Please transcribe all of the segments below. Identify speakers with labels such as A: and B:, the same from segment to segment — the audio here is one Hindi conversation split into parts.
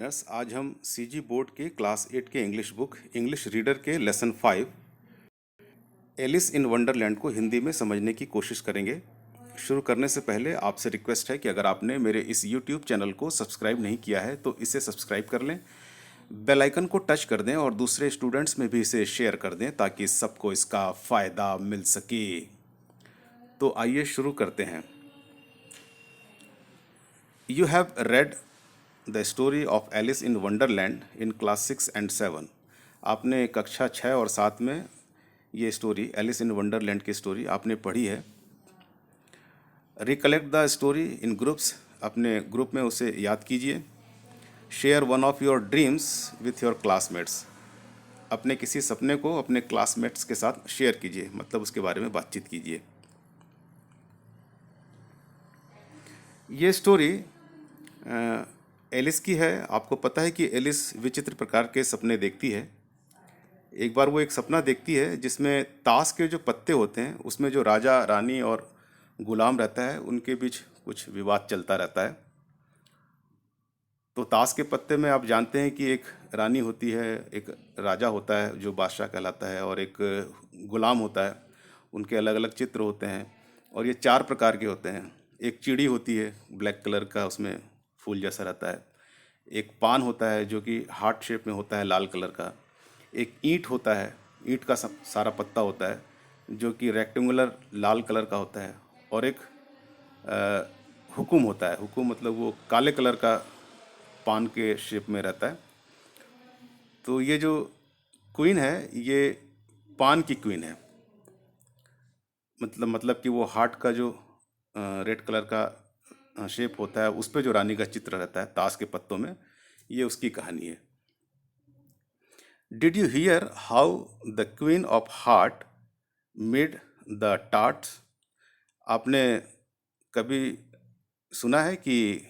A: यस, आज हम सीजी बोर्ड के क्लास 8 के इंग्लिश बुक इंग्लिश रीडर के लेसन 5 एलिस इन वंडरलैंड को हिंदी में समझने की कोशिश करेंगे। शुरू करने से पहले आपसे रिक्वेस्ट है कि अगर आपने मेरे इस यूट्यूब चैनल को सब्सक्राइब नहीं किया है तो इसे सब्सक्राइब कर लें, बेल आइकन को टच कर दें और दूसरे स्टूडेंट्स में भी इसे शेयर कर दें ताकि सबको इसका फ़ायदा मिल सके। तो आइए शुरू करते हैं। You have read the story of Alice in Wonderland in class 6 and 7। आपने कक्षा 6 और 7 में ये स्टोरी एलिस इन वंडरलैंड की स्टोरी आपने पढ़ी है। Recollect the story in groups, अपने ग्रुप में उसे याद कीजिए। Share one of your dreams with your classmates, अपने किसी सपने को अपने क्लासमेट्स के साथ शेयर कीजिए, मतलब उसके बारे में बातचीत कीजिए। ये स्टोरी एलिस की है। आपको पता है कि एलिस विचित्र प्रकार के सपने देखती है। एक बार वो एक सपना देखती है जिसमें ताश के जो पत्ते होते हैं उसमें जो राजा रानी और गुलाम रहता है उनके बीच कुछ विवाद चलता रहता है। तो ताश के पत्ते में आप जानते हैं कि एक रानी होती है, एक राजा होता है जो बादशाह कहलाता है और एक गुलाम होता है। उनके अलग अलग चित्र होते हैं और ये 4 प्रकार के होते हैं। एक चिड़ी होती है ब्लैक कलर का, उसमें फूल जैसा रहता है। एक पान होता है जो कि हार्ट शेप में होता है, लाल कलर का। एक ईंट होता है, ईंट का सारा पत्ता होता है जो कि रेक्टेंगुलर लाल कलर का होता है। और एक हुकुम होता है, हुकुम मतलब वो काले कलर का पान के शेप में रहता है। तो ये जो क्वीन है ये पान की क्वीन है, मतलब कि वो हार्ट का जो रेड कलर का शेप होता है उस पे जो रानी का चित्र रहता है ताश के पत्तों में, ये उसकी कहानी है। Did you here how the queen of heart made the tarts, आपने कभी सुना है कि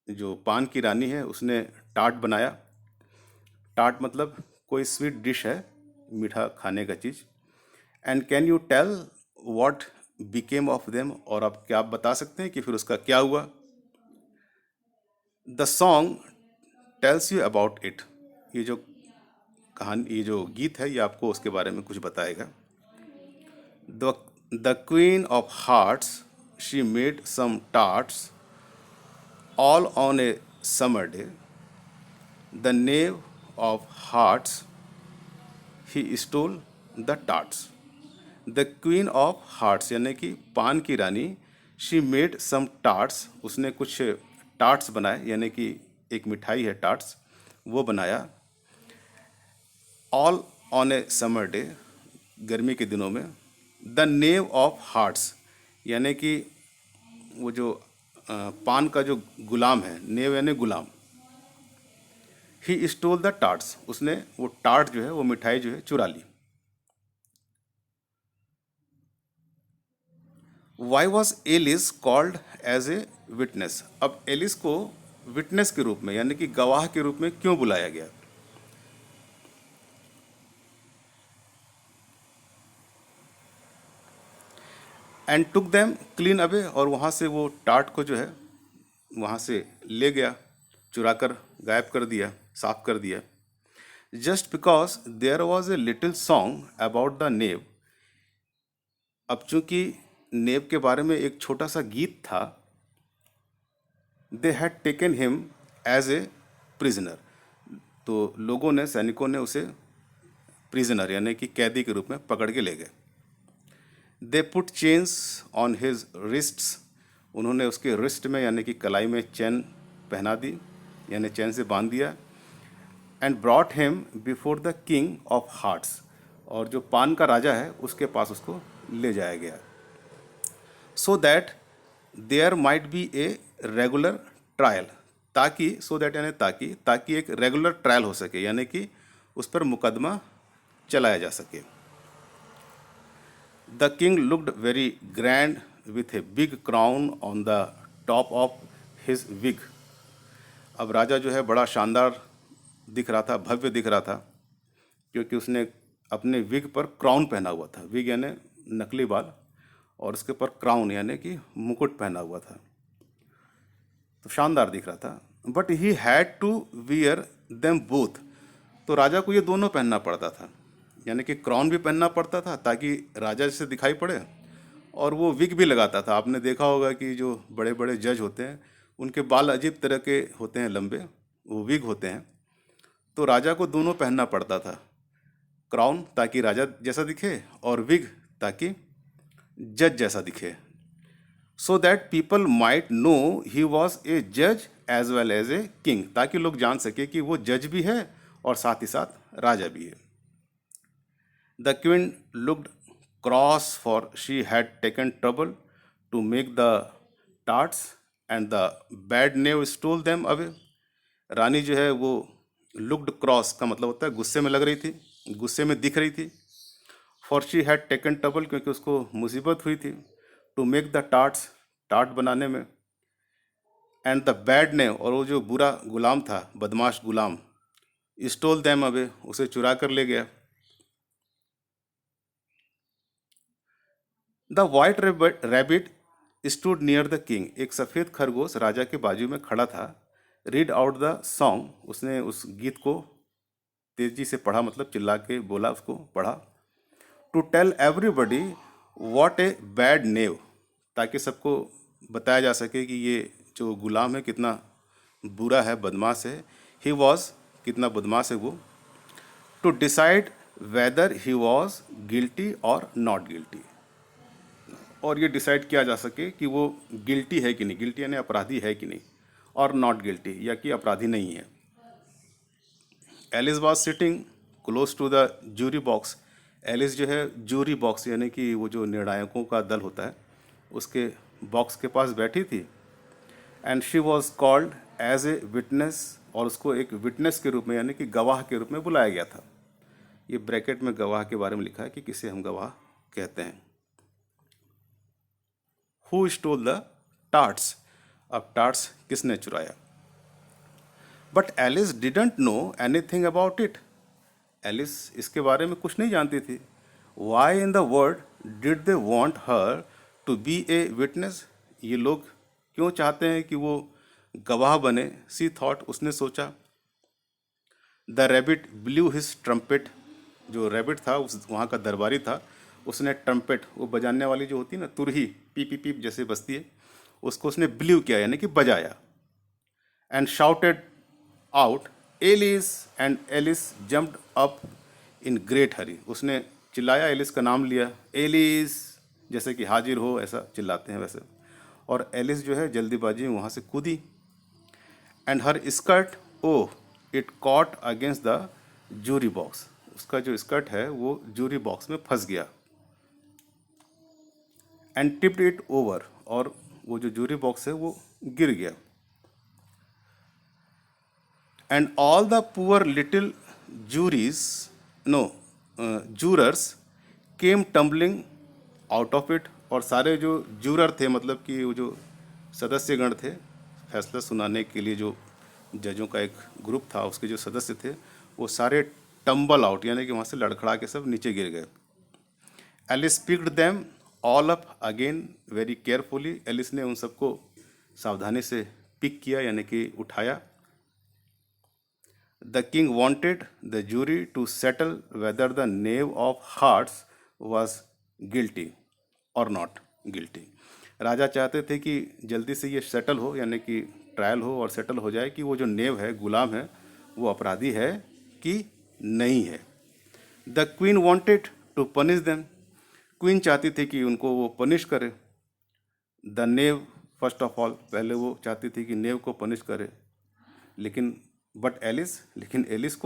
A: जो पान की रानी है उसने टार्ट बनाया? टार्ट मतलब कोई स्वीट डिश है, मीठा खाने का चीज़। And can you tell what became of them, और अब क्या आप बता सकते हैं कि फिर उसका क्या हुआ? The song tells you about it, ये जो कहानी, ये जो गीत है ये आपको उसके बारे में कुछ बताएगा। The queen of hearts she made some tarts all on a summer day, the knave of hearts he stole the tarts. The queen of hearts यानी कि पान की रानी, शी मेड सम टार्ट्स, उसने कुछ टार्ट्स बनाए, यानी कि एक मिठाई है टार्ट्स, वो बनाया। All on a summer day, गर्मी के दिनों में। द नेव ऑफ हार्ट्स यानी कि वो जो पान का जो गुलाम है, नेव यानी गुलाम। ही स्टोल द टार्ट्स, उसने वो टार्ट जो है, वो मिठाई जो है चुरा ली। Why was Alice called as a witness, अब एलिस को विटनेस के रूप में यानी कि गवाह के रूप में क्यों बुलाया गया? And took them clean away, और वहाँ से वो टार्ट को जो है वहाँ से ले गया, चुरा कर गायब कर दिया, साफ कर दिया। Just because there was a little song about the knave, अब चूंकि नेव के बारे में एक छोटा सा गीत था। They had taken him as a prisoner, तो लोगों ने, सैनिकों ने उसे प्रिजनर यानी कि कैदी के रूप में पकड़ के ले गए। They put chains on his wrists, उन्होंने उसके रिस्ट में यानी कि कलाई में चैन पहना दी, यानी चैन से बांध दिया। And brought him before the king of hearts, और जो पान का राजा है उसके पास उसको ले जाया गया। So that there might be a regular trial, ताकि, सो दैट यानी ताकि एक रेगुलर ट्रायल हो सके, यानी कि उस पर मुकदमा चलाया जा सके। The king looked very grand with a big crown on the top of his wig, अब राजा जो है बड़ा शानदार दिख रहा था, भव्य दिख रहा था, क्योंकि उसने अपने विग पर क्राउन पहना हुआ था। विग यानी नकली बाल, और उसके ऊपर क्राउन यानी कि मुकुट पहना हुआ था, तो शानदार दिख रहा था। But he had to wear them both. तो राजा को ये दोनों पहनना पड़ता था, यानी कि क्राउन भी पहनना पड़ता था ताकि राजा जैसे दिखाई पड़े, और वो विग भी लगाता था। आपने देखा होगा कि जो बड़े बड़े जज होते हैं उनके बाल अजीब तरह के होते हैं, लंबे, वो विग होते हैं। तो राजा को दोनों पहनना पड़ता था, क्राउन ताकि राजा जैसा दिखे और विग ताकि जज जैसा दिखे, so that people might know he was a जज as well as a king, ताकि लोग जान सके कि वो जज भी है और साथ ही साथ राजा भी है। The queen looked cross for she had taken trouble to make the tarts and the bad knave stole them away. रानी जो है वो लुक्ड क्रॉस का मतलब होता है गुस्से में लग रही थी, गुस्से में दिख रही थी। For she had taken trouble, क्योंकि उसको मुसीबत हुई थी, to make the tarts, tart बनाने में, एंड द बैड नेम, और वो जो बुरा गुलाम था, बदमाश गुलाम, स्टोल दैम अवे, उसे चुरा कर ले गया। The white rabbit stood near the king, एक सफ़ेद खरगोश राजा के बाजू में खड़ा था। रीड आउट द सॉन्ग, उसने उस गीत को तेजी से पढ़ा, मतलब चिल्ला के बोला, उसको पढ़ा। To tell everybody what a bad knave, ताकि सबको बताया जा सके कि ये जो गुलाम है कितना बुरा है, बदमाश है। ही वॉज, कितना बदमाश है वो। To decide whether he was guilty और नॉट गिल्टी, और ये डिसाइड किया जा सके कि वो गिल्टी है कि नहीं, गिल्टी यानी अपराधी है कि नहीं, और नॉट गिल्टी, या कि अपराधी नहीं है। Alice was sitting close to the jury box, Alice जो है जूरी बॉक्स यानी कि वो जो निर्णायकों का दल होता है उसके बॉक्स के पास बैठी थी। And she was called as a witness, और उसको एक विटनेस के रूप में यानी कि गवाह के रूप में बुलाया गया था। ये ब्रैकेट में गवाह के बारे में लिखा है कि किसे हम गवाह कहते हैं। हु स्टोल द टार्ट्स, अब टार्ट्स किसने चुराया। But Alice didn't know anything about it, Alice इसके बारे में कुछ नहीं जानती थी। Why in the world did they want her to be a witness, ये लोग क्यों चाहते हैं कि वो गवाह बने। सी थॉट, उसने सोचा। The rabbit blue his trumpet, जो रैबिट था उस वहाँ का दरबारी था, उसने ट्रम्पेट, वो बजाने वाली जो होती है ना, तुरही, पीप पीप पीप जैसे बजती है, उसको उसने ब्लू किया यानी कि बजाया। And shouted out Alice, and Alice jumped up in great hurry, उसने चिल्लाया, एलिस का नाम लिया, एलिस, जैसे कि हाजिर हो ऐसा चिल्लाते हैं वैसे, और एलिस जो है जल्दीबाजी में वहाँ से कूदी। And her skirt, oh it caught against the jury box, उसका जो स्कर्ट है वो जूरी बॉक्स में फंस गया। एंड टिप्ड इट ओवर, और वो जो जूरी बॉक्स है वो गिर गया। And all the poor little juries, no jurors came tumbling out of it, और सारे जो जूरर थे, मतलब कि वो जो सदस्यगण थे, फैसला सुनाने के लिए जो जजों का एक ग्रुप था, उसके जो सदस्य थे वो सारे टम्बल आउट यानी कि वहाँ से लड़खड़ा के सब नीचे गिर गए। Alice picked them all up again very carefully, Alice ने उन सबको सावधानी से पिक किया यानी कि उठाया। The king wanted the jury to settle whether the knave of hearts was guilty और नॉट गिल्टी, राजा चाहते थे कि जल्दी से ये सेटल हो यानी कि ट्रायल हो और सेटल हो जाए कि वो जो नेव है, गुलाम है, वो अपराधी है कि नहीं है। The queen wanted to punish them, queen चाहती थी कि उनको वो पनिश करे। The knave first of all, पहले वो चाहती थी कि नेव को पनिश करे, लेकिन बट एलिस, लेकिन एलिस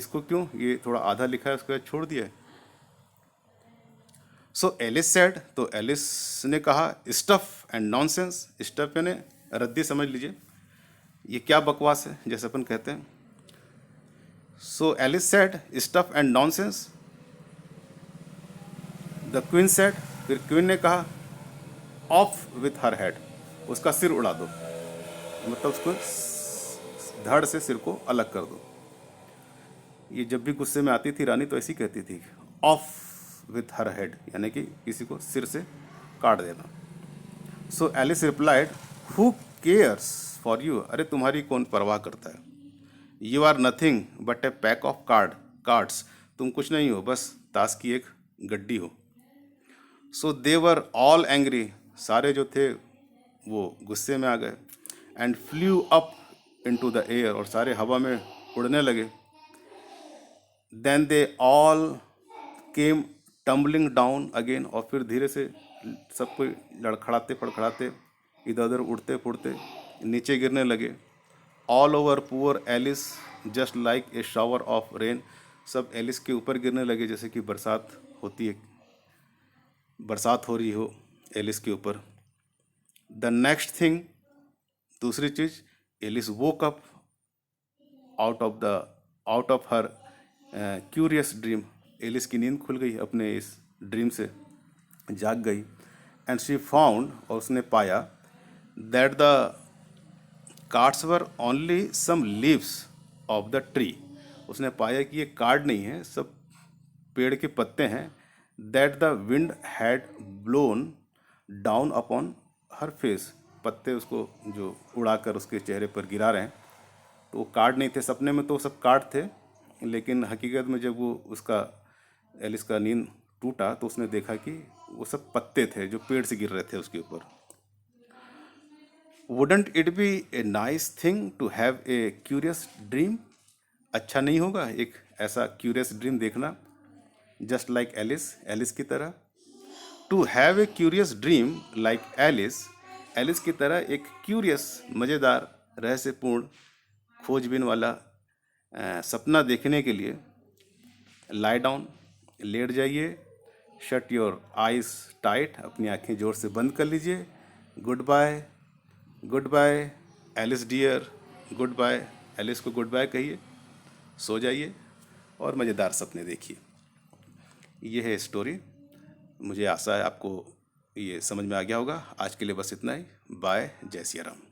A: को क्यों, ये थोड़ा आधा लिखा है उसके बाद छोड़ दिया है। सो एलिस सेड, तो एलिस ने कहा, स्टफ एंड नॉनसेंस, स्टफ यानी रद्दी समझ लीजिए, ये क्या बकवास है जैसे अपन कहते हैं। So Alice said stuff and nonsense. The queen said, फिर क्वीन ने कहा, ऑफ विथ हर हेड, उसका सिर उड़ा दो, मतलब उसको धड़ से सिर को अलग कर दो। ये जब भी गुस्से में आती थी रानी तो ऐसी कहती थी, ऑफ विथ हर हेड, यानी कि किसी को सिर से काट देना। So Alice replied, who cares for you, अरे तुम्हारी कौन परवाह करता है। You are nothing but a pack of cards, तुम कुछ नहीं हो, बस ताश की एक गड्डी हो। सो दे वर ऑल एंग्री, सारे जो थे वो गुस्से में आ गए। And flew up into the air, और सारे हवा में उड़ने लगे। Then they all came tumbling down again, और फिर धीरे से सब कोई लड़खड़ाते फड़खड़ाते इधर उधर उड़ते फुड़ते नीचे गिरने लगे। All over poor Alice just like a shower of rain, सब एलिस के ऊपर गिरने लगे जैसे कि बरसात होती है, बरसात हो रही हो एलिस के ऊपर। द नेक्स्ट थिंग, दूसरी चीज, Alice woke up out of her curious dream, Alice की नींद खुल गई अपने इस ड्रीम से, जाग गई। एंड शी फाउंड, और उसने पाया, that the cards were only some leaves of the tree, उसने पाया कि ये कार्ड नहीं है, सब पेड़ के पत्ते हैं। That the wind had blown down upon her face, पत्ते उसको जो उड़ाकर उसके चेहरे पर गिरा रहे हैं। तो वो कार्ड नहीं थे, सपने में तो सब कार्ड थे, लेकिन हकीकत में जब वो उसका एलिस का नींद टूटा तो उसने देखा कि वो सब पत्ते थे जो पेड़ से गिर रहे थे उसके ऊपर। Wouldn't it be a nice thing to have a curious dream, अच्छा नहीं होगा एक ऐसा क्यूरियस ड्रीम देखना, जस्ट लाइक एलिस, एलिस की तरह। To have a curious dream like Alice, Alice की तरह एक क्यूरियस मज़ेदार रहस्यपूर्ण खोजबीन वाला सपना देखने के लिए लाई डाउन, लेट जाइए, शट योर आइज टाइट, अपनी आंखें जोर से बंद कर लीजिए। Goodbye, goodbye Alice dear, goodbye Alice को गुड बाय कहिए, सो जाइए और मज़ेदार सपने देखिए। ये है स्टोरी, मुझे आशा है आपको ये समझ में आ गया होगा। आज के लिए बस इतना ही। बाय, जय सिया राम।